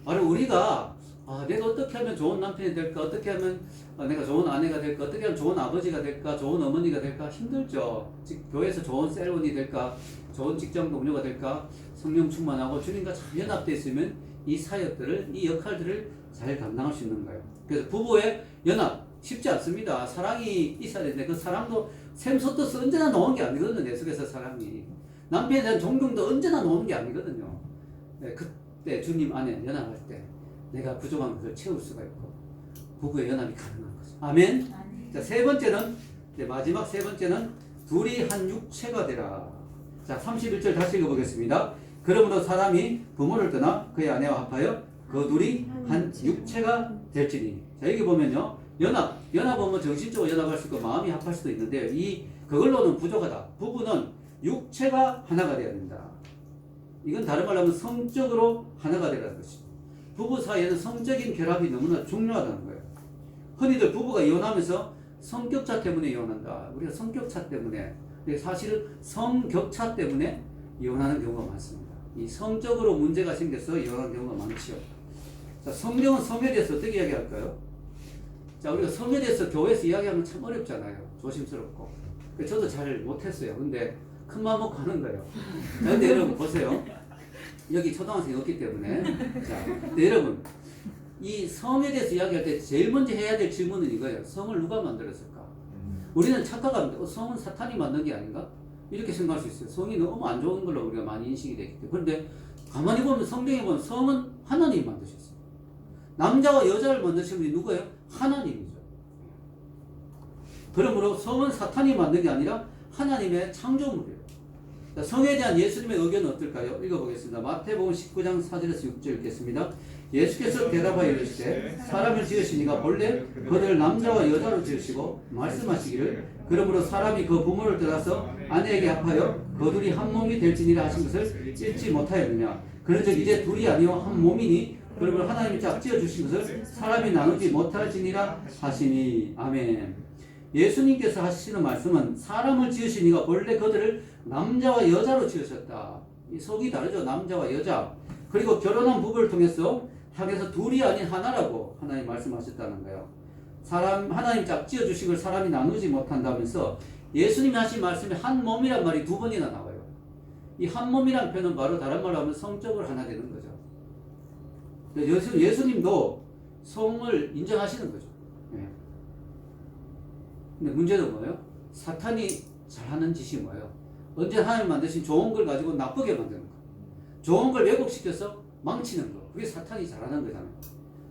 바로 우리가 내가 어떻게 하면 좋은 남편이 될까? 어떻게 하면 내가 좋은 아내가 될까? 어떻게 하면 좋은 아버지가 될까? 좋은 어머니가 될까? 힘들죠. 교회에서 좋은 셀원이 될까? 좋은 직장 동료가 될까? 성령 충만하고 주님과 잘 연합되어 있으면 이 사역들을, 이 역할들을 잘 감당할 수 있는 거예요. 그래서 부부의 연합 쉽지 않습니다. 사랑이 있어야 되는데 그 사랑도 샘솟듯이 언제나 나오는 게 아니거든요. 내 속에서 사랑이. 남편에 대한 존경도 언제나 나오는 게 아니거든요. 네, 그때 주님 안에 연합할 때 내가 부족한 것을 채울 수가 있고 부부의 연합이 가능한 거죠. 아멘. 자, 세 번째는, 마지막 세 번째는 둘이 한 육체가 되라. 자, 31절 다시 읽어보겠습니다. 그러므로 사람이 부모를 떠나 그의 아내와 합하여 그 둘이 한 육체가 될지니. 자, 여기 보면요. 연합은 정신적으로 연합할 수 있고 마음이 합할 수도 있는데 그걸로는 부족하다. 부부는 육체가 하나가 되어야 된다. 이건 다른 말로 하면 성적으로 하나가 되라는 것입니다. 부부 사이에는 성적인 결합이 너무나 중요하다는 거예요. 흔히들 부부가 이혼하면서 성격차 때문에 이혼한다. 우리가 성격차 때문에, 사실은 성격차 때문에 이혼하는 경우가 많습니다. 이 성적으로 문제가 생겨서 이혼하는 경우가 많지요. 자, 성경은 성에 대해서 어떻게 이야기할까요? 자, 우리가 성에 대해서 교회에서 이야기하면 참 어렵잖아요. 조심스럽고. 저도 잘 못했어요. 근데 큰 마음 먹고 하는 거예요. 자, 근데 여러분 보세요. 여기 초등학생이 없기 때문에. 자, 근데 여러분, 이 성에 대해서 이야기할 때 제일 먼저 해야 될 질문은 이거예요. 성을 누가 만들었을까? 우리는 착각합니다. 성은 사탄이 만든 게 아닌가? 이렇게 생각할 수 있어요. 성이 너무 안 좋은 걸로 우리가 많이 인식이 되기 때문에. 그런데 가만히 보면 성경에 보면 성은 하나님이 만드셨어요. 남자와 여자를 만드신 분이 누구예요? 하나님이죠. 그러므로 성은 사탄이 만든 게 아니라 하나님의 창조물이에요. 자, 성에 대한 예수님의 의견은 어떨까요? 읽어보겠습니다. 마태복음 19장 4절에서 6절 읽겠습니다. 예수께서 대답하여 이르시되 사람을 지으시니가 본래 그들을 남자와 여자로 지으시고 말씀하시기를 그러므로 사람이 그 부모를 떠나서 아내에게 합하여 그 둘이 한 몸이 될지니라 하신 것을 읽지 못하였느냐. 그런즉 이제 둘이 아니요 한 몸이니 그러므로 하나님이 짝 지어주신 것을 사람이 나누지 못할지니라 하시니. 아멘. 예수님께서 하시는 말씀은 사람을 지으시니가 본래 그들을 남자와 여자로 지으셨다. 이 속이 다르죠. 남자와 여자. 그리고 결혼한 부부를 통해서 향해서 둘이 아닌 하나라고 하나님 말씀하셨다는 거예요. 하나님 짝 지어주신 걸 사람이 나누지 못한다면서 예수님이 하신 말씀에 한 몸이란 말이 두 번이나 나와요. 이 한 몸이란 표현은 바로 다른 말로 하면 성적으로 하나 되는 거죠. 예수님도 성을 인정하시는 거죠. 예. 근데 문제는 뭐예요? 사탄이 잘하는 짓이 뭐예요? 언제 하나님 만드신 좋은 걸 가지고 나쁘게 만드는 거. 좋은 걸 왜곡시켜서 망치는 거. 그게 사탄이 잘하는 거잖아요.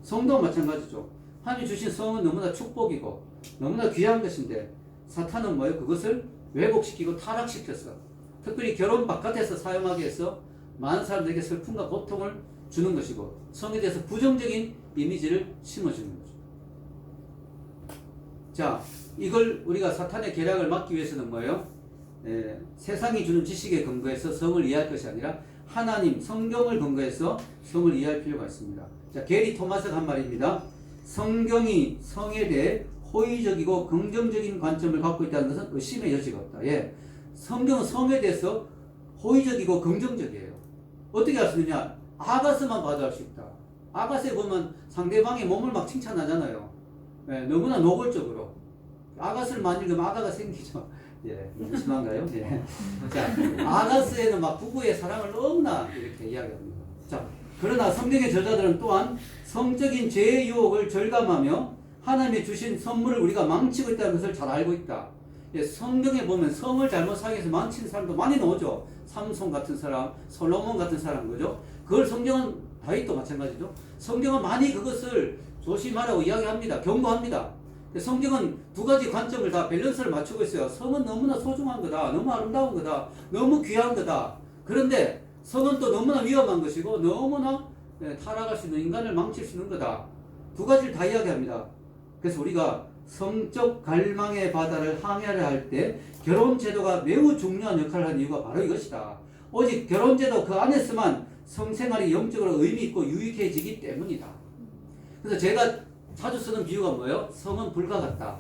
성도 마찬가지죠. 하나님 주신 성은 너무나 축복이고 너무나 귀한 것인데 사탄은 뭐예요? 그것을 왜곡시키고 타락시켜서 특별히 결혼 바깥에서 사용하게 해서 많은 사람들에게 슬픔과 고통을 주는 것이고 성에 대해서 부정적인 이미지를 심어주는 거죠. 자, 이걸 우리가 사탄의 계략을 막기 위해서는 뭐예요? 세상이 주는 지식에 근거해서 성을 이해할 것이 아니라 하나님, 성경을 근거해서 성을 이해할 필요가 있습니다. 자, 게리 토마스가 한 말입니다. 성경이 성에 대해 호의적이고 긍정적인 관점을 갖고 있다는 것은 의심의 여지가 없다. 예. 성경은 성에 대해서 호의적이고 긍정적이에요. 어떻게 할 수 있느냐? 아가스만 봐도 알 수 있다. 아가스에 보면 상대방의 몸을 막 칭찬하잖아요. 예, 너무나 노골적으로. 아가스를 많이 읽으면 아가가 생기죠. 예, 너무 심한가요? 예. 자, 아가스에는 막 부부의 사랑을 너무나 이렇게 이야기합니다. 자, 그러나 성경의 저자들은 또한 성적인 죄의 유혹을 절감하며 하나님이 주신 선물을 우리가 망치고 있다는 것을 잘 알고 있다. 예, 성경에 보면 성을 잘못 사용해서 망치는 사람도 많이 나오죠. 삼손 같은 사람, 솔로몬 같은 사람, 그죠? 그걸 성경은 다윗도 마찬가지죠. 성경은 많이 그것을 조심하라고 이야기합니다. 경고합니다. 성경은 두 가지 관점을 다 밸런스를 맞추고 있어요. 성은 너무나 소중한 거다. 너무 아름다운 거다. 너무 귀한 거다. 그런데 성은 또 너무나 위험한 것이고 너무나 타락할 수 있는 인간을 망칠 수 있는 거다. 두 가지를 다 이야기합니다. 그래서 우리가 성적 갈망의 바다를 항해를 할 때 결혼제도가 매우 중요한 역할을 하는 이유가 바로 이것이다. 오직 결혼제도 그 안에서만 성생활이 영적으로 의미 있고 유익해지기 때문이다. 그래서 제가 자주 쓰는 비유가 뭐예요? 성은 불과 같다.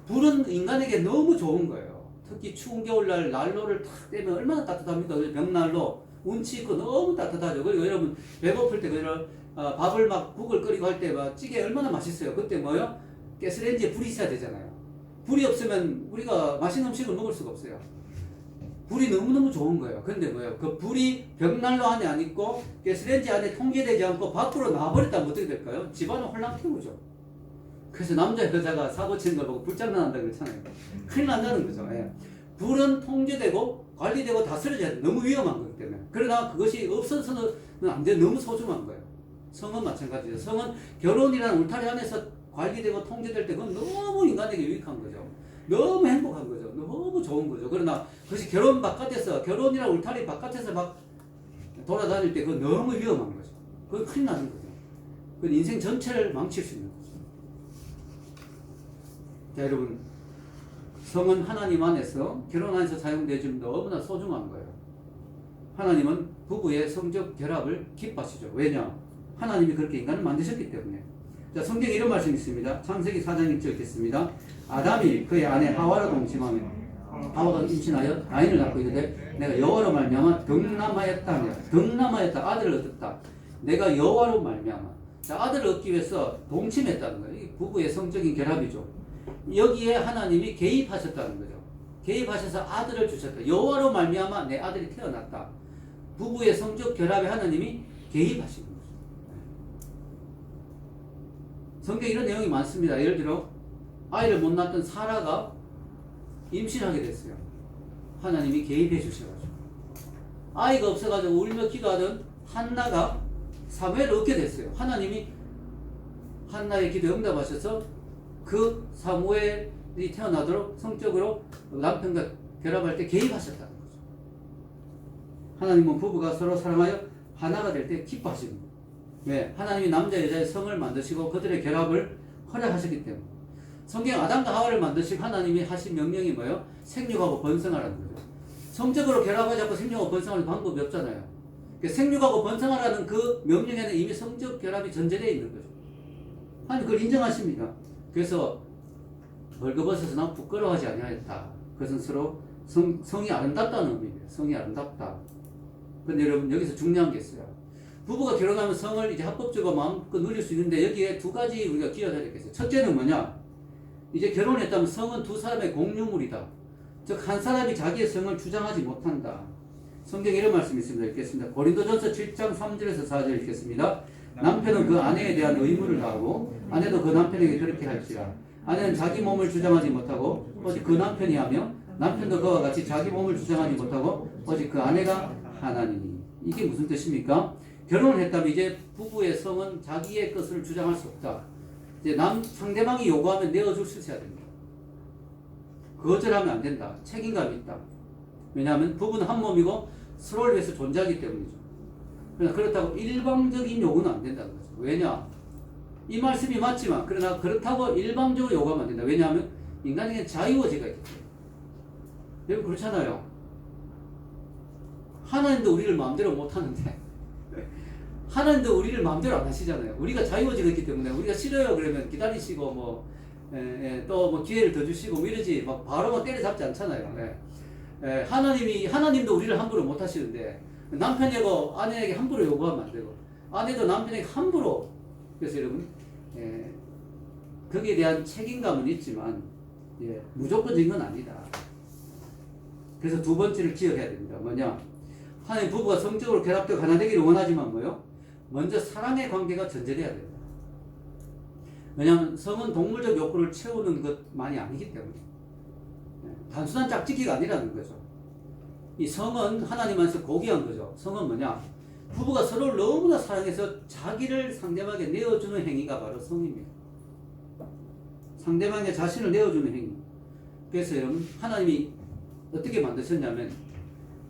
불은 인간에게 너무 좋은 거예요. 특히 추운 겨울날 난로를 탁 떼면 얼마나 따뜻합니까? 벽난로 운치 있고 너무 따뜻하죠. 그리고 여러분 배고플 때 밥을 막 국을 끓이고 할 때 막 찌개 얼마나 맛있어요. 그때 뭐예요? 가스레인지에 불이 있어야 되잖아요. 불이 없으면 우리가 맛있는 음식을 먹을 수가 없어요. 불이 너무너무 좋은 거예요. 근데 뭐예요? 그 불이 벽난로 안에 안 있고 가스레인지 안에 통제되지 않고 밖으로 나와버렸다면 어떻게 될까요? 집안은 혼란 피우죠. 그래서 남자 여자가 사고 치는 걸 보고 불장난한다고 그랬잖아요. 큰일 난다는 거죠. 예. 불은 통제되고 관리되고 다스려져야 돼. 너무 위험한 거기 때문에. 그러나 그것이 없어서는 안 돼. 너무 소중한 거예요. 성은 마찬가지죠. 성은 결혼이라는 울타리 안에서 관리되고 통제될 때 그건 너무 인간에게 유익한 거죠. 너무 행복한 거죠. 너무 좋은 거죠. 그러나 그것이 결혼 바깥에서, 결혼이라는 울타리 바깥에서 막 돌아다닐 때 그거 너무 위험한 거죠. 그건 큰일 나는 거죠. 그건 인생 전체를 망칠 수 있는 거죠. 자, 여러분, 성은 하나님 안에서 결혼 안에서 사용되지만 너무나 소중한 거예요. 하나님은 부부의 성적 결합을 기뻐하시죠. 왜냐? 하나님이 그렇게 인간을 만드셨기 때문에. 자, 성경에 이런 말씀이 있습니다. 창세기 4장 1절 읽겠습니다. 아담이 그의 아내 하와를 동침하며 하와가 임신하여 가인을 낳고 이르되 내가 여호와로 말미암아 덕남하였다 하며 덕남하였다, 아들을 얻었다. 내가 여호와로 말미암아. 자, 아들을 얻기 위해서 동침했다는 거예요. 이 부부의 성적인 결합이죠. 여기에 하나님이 개입하셨다는 거죠. 개입하셔서 아들을 주셨다. 여호와로 말미암아 내 아들이 태어났다. 부부의 성적 결합에 하나님이 개입하신 거죠. 성경에 이런 내용이 많습니다. 예를 들어 아이를 못 낳던 사라가 임신하게 됐어요. 하나님이 개입해 주셔가지고. 아이가 없어가지고 울며 기도하던 한나가 사무엘을 얻게 됐어요. 하나님이 한나의 기도에 응답하셔서 그 사무엘이 태어나도록 성적으로 남편과 결합할 때 개입하셨다는 거죠. 하나님은 부부가 서로 사랑하여 하나가 될 때 기뻐하시는 거예요. 왜? 하나님이 남자 여자의 성을 만드시고 그들의 결합을 허락하셨기 때문에. 성경 아담과 하와를 만드시고 하나님이 하신 명령이 뭐예요? 생육하고 번성하라는 거죠. 성적으로 결합하지 않고 생육하고 번성하는 방법이 없잖아요. 그러니까 생육하고 번성하라는 그 명령에는 이미 성적 결합이 전제되어 있는 거죠. 하나님 그걸 인정하십니다. 그래서 벌거벗어서 난 부끄러워하지 아니하였다. 그것은 서로 성이 아름답다는 의미입니다. 성이 아름답다. 근데 여러분 여기서 중요한 게 있어요. 부부가 결혼하면 성을 이제 합법적으로 마음껏 누릴 수 있는데 여기에 두 가지 우리가 기억해야 되겠어요. 첫째는 뭐냐? 이제 결혼했다면 성은 두 사람의 공유물이다. 즉 한 사람이 자기의 성을 주장하지 못한다. 성경에 이런 말씀이 있습니다. 읽겠습니다. 고린도전서 7장 3절에서 4절 읽겠습니다. 남편은 그 아내에 대한 의무를 다하고 아내도 그 남편에게 그렇게 할지라. 아내는 자기 몸을 주장하지 못하고 오직 그 남편이 하며 남편도 그와 같이 자기 몸을 주장하지 못하고 오직 그 아내가 하나님이. 이게 무슨 뜻입니까? 결혼을 했다면 이제 부부의 성은 자기의 것을 주장할 수 없다. 이제 상대방이 요구하면 내어줄 수 있어야 됩니다. 거절하면 안 된다. 책임감이 있다. 왜냐하면 부부는 한 몸이고 서로를 위해서 존재하기 때문이죠. 그러나 그렇다고 일방적인 요구는 안 된다는 거죠. 왜냐? 이 말씀이 맞지만 그러나 그렇다고 일방적으로 요구하면 안 된다. 왜냐하면 인간에게 자유의지가 있기 때문에. 여러분 그렇잖아요. 하나님도 우리를 마음대로 못하는데 하나님도 우리를 마음대로 안 하시잖아요. 우리가 자유의지가 있기 때문에 우리가 싫어요 그러면 기다리시고 또 뭐 기회를 더 주시고 뭐 이러지 막 바로 뭐 때려잡지 않잖아요. 하나님도 우리를 함부로 못 하시는데 남편이고 아내에게 함부로 요구하면 안 되고 아내도 남편에게 함부로. 그래서 여러분 거기에 대한 책임감은 있지만 무조건적인 건 아니다. 그래서 두 번째를 기억해야 됩니다. 뭐냐? 하나님 부부가 성적으로 결합되고 하나 되기를 원하지만 뭐요? 먼저 사랑의 관계가 전제돼야 됩니다. 왜냐하면 성은 동물적 욕구를 채우는 것만이 아니기 때문에 단순한 짝짓기가 아니라는 거죠. 이 성은 하나님 안에서 고귀한 거죠. 성은 뭐냐? 부부가 서로를 너무나 사랑해서 자기를 상대방에게 내어주는 행위가 바로 성입니다. 상대방의 자신을 내어주는 행위. 그래서 여러분 하나님이 어떻게 만드셨냐면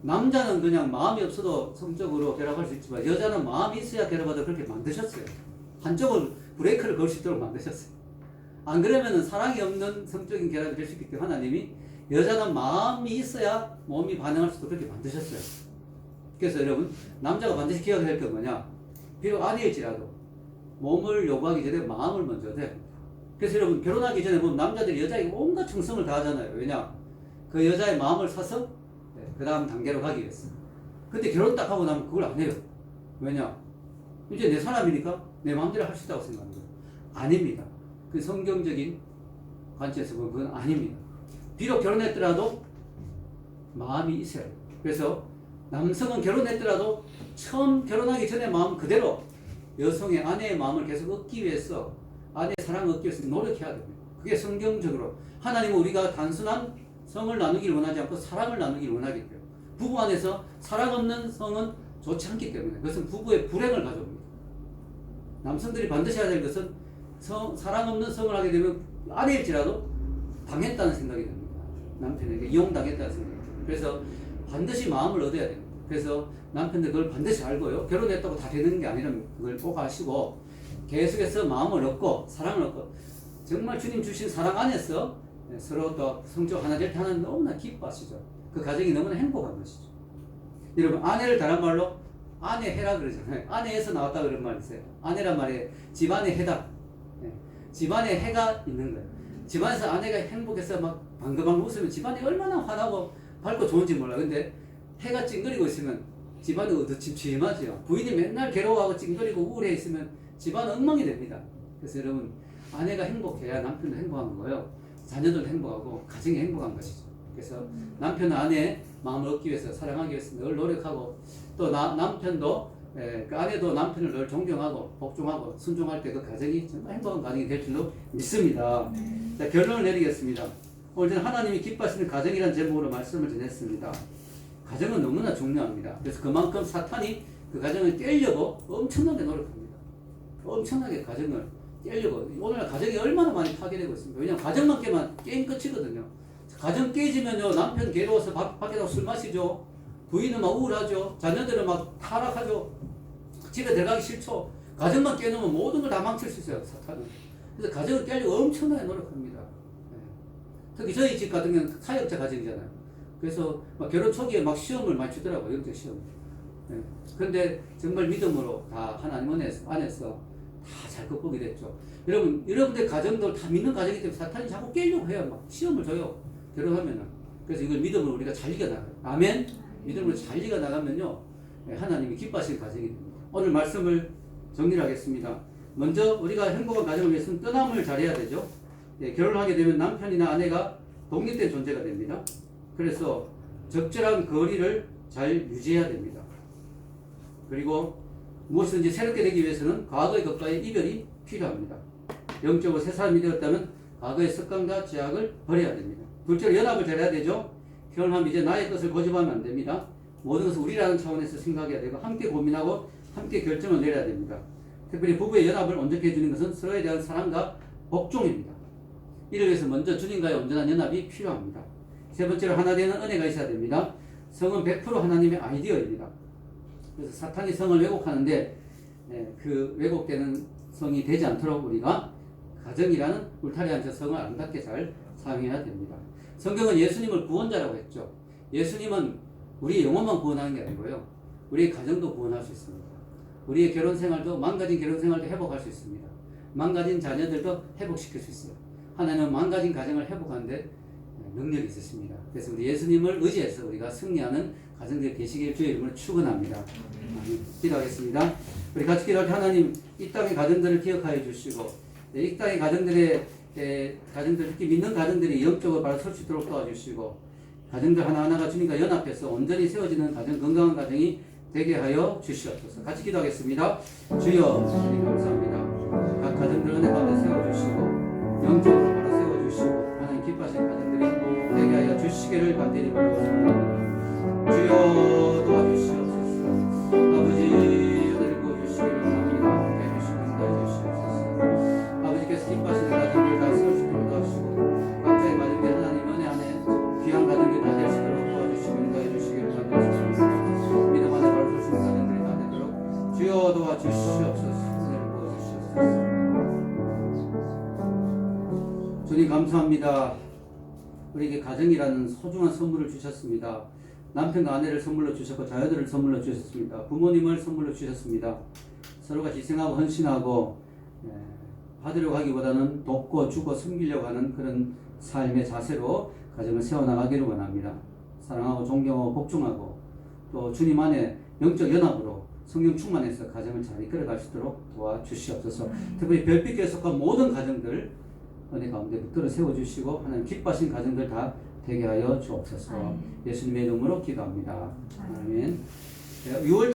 남자는 그냥 마음이 없어도 성적으로 결합할 수 있지만 여자는 마음이 있어야 결합하도록 그렇게 만드셨어요. 한쪽을 브레이크를 걸 수 있도록 만드셨어요. 안 그러면은 사랑이 없는 성적인 결합이 될 수 있기 때문에 하나님이 여자는 마음이 있어야 몸이 반응할 수 있도록 그렇게 만드셨어요. 그래서 여러분 남자가 반드시 기억해야 할 게 뭐냐? 비록 아내일지라도 몸을 요구하기 전에 마음을 먼저 해야 됩니다. 그래서 여러분 결혼하기 전에 보면 남자들이 여자에게 온갖 충성을 다하잖아요. 왜냐? 그 여자의 마음을 사서 그 다음 단계로 가기 위해서. 근데 결혼 딱 하고 나면 그걸 안 해요. 왜냐? 이제 내 사람이니까 내 마음대로 할 수 있다고 생각하는 거예요. 아닙니다. 그 성경적인 관점에서 보면 그건 아닙니다. 비록 결혼했더라도 마음이 있어야 돼요. 그래서 남성은 결혼했더라도 처음 결혼하기 전에 마음 그대로 여성의 아내의 마음을 계속 얻기 위해서 아내의 사랑을 얻기 위해서 노력해야 됩니다. 그게 성경적으로 하나님은 우리가 단순한 성을 나누기를 원하지 않고 사랑을 나누기를 원하기 때문에 부부 안에서 사랑 없는 성은 좋지 않기 때문에 그것은 부부의 불행을 가져옵니다. 남성들이 반드시 해야 될 것은 사랑 없는 성을 하게 되면 아내일지라도 당했다는 생각이 듭니다. 남편에게 이용당했다는 생각이 듭니다. 그래서 반드시 마음을 얻어야 됩니다. 그래서 남편들 그걸 반드시 알고요. 결혼했다고 다 되는 게 아니라는 걸 꼭 아시고 계속해서 마음을 얻고 사랑을 얻고 정말 주님 주신 사랑 안에서 서로 또 성적 하나 될 때 하나님 너무나 기뻐하시죠. 그 가정이 너무나 행복한 것이죠. 여러분 아내를 다른 말로 아내 해라 그러잖아요. 아내에서 나왔다 그런 말이 있어요. 아내란 말이 집안의 해다. 집안에 해가 있는 거예요. 집안에서 아내가 행복해서 막 방긋방긋 웃으면 집안이 얼마나 환하고 밝고 좋은지 몰라. 근데 해가 찡그리고 있으면 집안이 어두침침하죠. 부인이 맨날 괴로워하고 찡그리고 우울해 있으면 집안은 엉망이 됩니다. 그래서 여러분 아내가 행복해야 남편도 행복한 거예요. 자녀들도 행복하고 가정이 행복한 것이죠. 그래서 남편은 아내의 마음을 얻기 위해서 사랑하기 위해서 늘 노력하고 또 남편도 그 아내도 남편을 늘 존경하고 복종하고 순종할 때 그 가정이 정말 행복한 가정이 될 줄로 믿습니다. 자, 결론을 내리겠습니다. 오늘 저는 하나님이 기뻐하시는 가정이라는 제목으로 말씀을 전했습니다. 가정은 너무나 중요합니다. 그래서 그만큼 사탄이 그 가정을 깨려고 엄청나게 노력합니다. 엄청나게 가정을 깨려고. 오늘날 가정이 얼마나 많이 파괴되고 있습니다. 왜냐하면 가정만 깨면 게임 끝이거든요. 가정 깨지면요 남편 괴로워서 밖에서 술 마시죠. 부인은 막 우울하죠. 자녀들은 막 타락하죠. 집에 들어가기 싫죠. 가정만 깨놓으면 모든 걸 다 망칠 수 있어요, 사탄은. 그래서 가정을 깨려고 엄청나게 노력합니다. 특히 저희 집 같은 경우는 사역자 가정이잖아요. 그래서 막 결혼 초기에 막 시험을 많이 주더라고요, 영적 시험. 그런데 정말 믿음으로 다 하나님 안에서 다 잘 극복이 됐죠. 여러분들 가정들 다 믿는 가정이기 때문에 사탄이 자꾸 깨려고 해요. 막 시험을 줘요. 결혼하면은. 그래서 이걸 믿음으로 우리가 잘 이겨나가요. 아멘? 믿음으로 잘 이겨나가면요. 하나님이 기뻐하시는 가정이 됩니다. 오늘 말씀을 정리를 하겠습니다. 먼저 우리가 행복한 가정을 위해서는 떠남을 잘해야 되죠. 결혼을 하게 되면 남편이나 아내가 독립된 존재가 됩니다. 그래서 적절한 거리를 잘 유지해야 됩니다. 그리고 무엇이든지 새롭게 되기 위해서는 과거의 것과의 이별이 필요합니다. 영적으로 새 사람이 되었다면 과거의 습관과 제약을 버려야 됩니다. 둘째로 연합을 잘해야 되죠. 결혼하면 이제 나의 것을 고집하면 안 됩니다. 모든 것을 우리라는 차원에서 생각해야 되고 함께 고민하고 함께 결정을 내려야 됩니다. 특별히 부부의 연합을 온전케 해주는 것은 서로에 대한 사랑과 복종입니다. 이를 위해서 먼저 주님과의 온전한 연합이 필요합니다. 세 번째로 하나 되는 은혜가 있어야 됩니다. 성은 100% 하나님의 아이디어입니다. 그래서 사탄이 성을 왜곡하는데 그 왜곡되는 성이 되지 않도록 우리가 가정이라는 울타리한 저 성을 아름답게 잘 사용해야 됩니다. 성경은 예수님을 구원자라고 했죠. 예수님은 우리의 영혼만 구원하는 게 아니고요. 우리의 가정도 구원할 수 있습니다. 우리의 결혼 생활도 망가진 결혼 생활도 회복할 수 있습니다. 망가진 자녀들도 회복시킬 수 있어요. 하나님은 망가진 가정을 회복하는데 능력이 있으십니다. 그래서 우리 예수님을 의지해서 우리가 승리하는 가정들이 되시길 주의 이름으로 축원합니다. 기도하겠습니다. 우리 같이 기도할 때 하나님 이 땅의 가정들을 기억하여 주시고 이 땅의 가정들 특히 믿는 가정들이 영적으로 바로 설 수 있도록 도와주시고 가정들 하나하나가 주님과 연합해서 온전히 세워지는 가정, 건강한 가정이 되게 하여 주시옵소서. 같이 기도하겠습니다. 주여 주님 감사합니다. 각 가정들 은혜 가운데 세워주시고 영적으로 바로 세워주시고 하나님 기뻐하시는 가정들이 되게 하여 주시기를 간절히 바라옵습니다. 주여 도와주시옵소서. 아버지 은혜를 부어주시기를 원합니다. 해주시고 인도해주시옵소서. 아버지께서 기뻐하시는 가정들 다 세울 수 있도록 도와주시고 각자의 가정들 하나님 은혜 안에 귀한 가정들 다 될 수 있도록 도와주시고 인도해주시기를 간절히 믿음 안에 바로 설 수 있는 가정들이 다 되도록 주여 도와주시옵소서. 은혜를 부어주시옵소서. 주님 감사합니다. 우리에게 가정이라는 소중한 선물을 주셨습니다. 남편과 아내를 선물로 주셨고 자녀들을 선물로 주셨습니다. 부모님을 선물로 주셨습니다. 서로가 희생하고 헌신하고 받으려고 하기보다는 돕고 주고 섬기려고 하는 그런 삶의 자세로 가정을 세워나가기를 원합니다. 사랑하고 존경하고 복종하고 또 주님 안에 영적 연합으로 성령 충만해서 가정을 잘 이끌어갈 수 있도록 도와주시옵소서. 특별히 별빛교에 속한 모든 가정들 은혜 가운데 붙들어 세워주시고 하나님 기뻐하신 가정들 다 되게 하여 주옵소서. 예수님의 이름으로 기도합니다. 아멘. 6월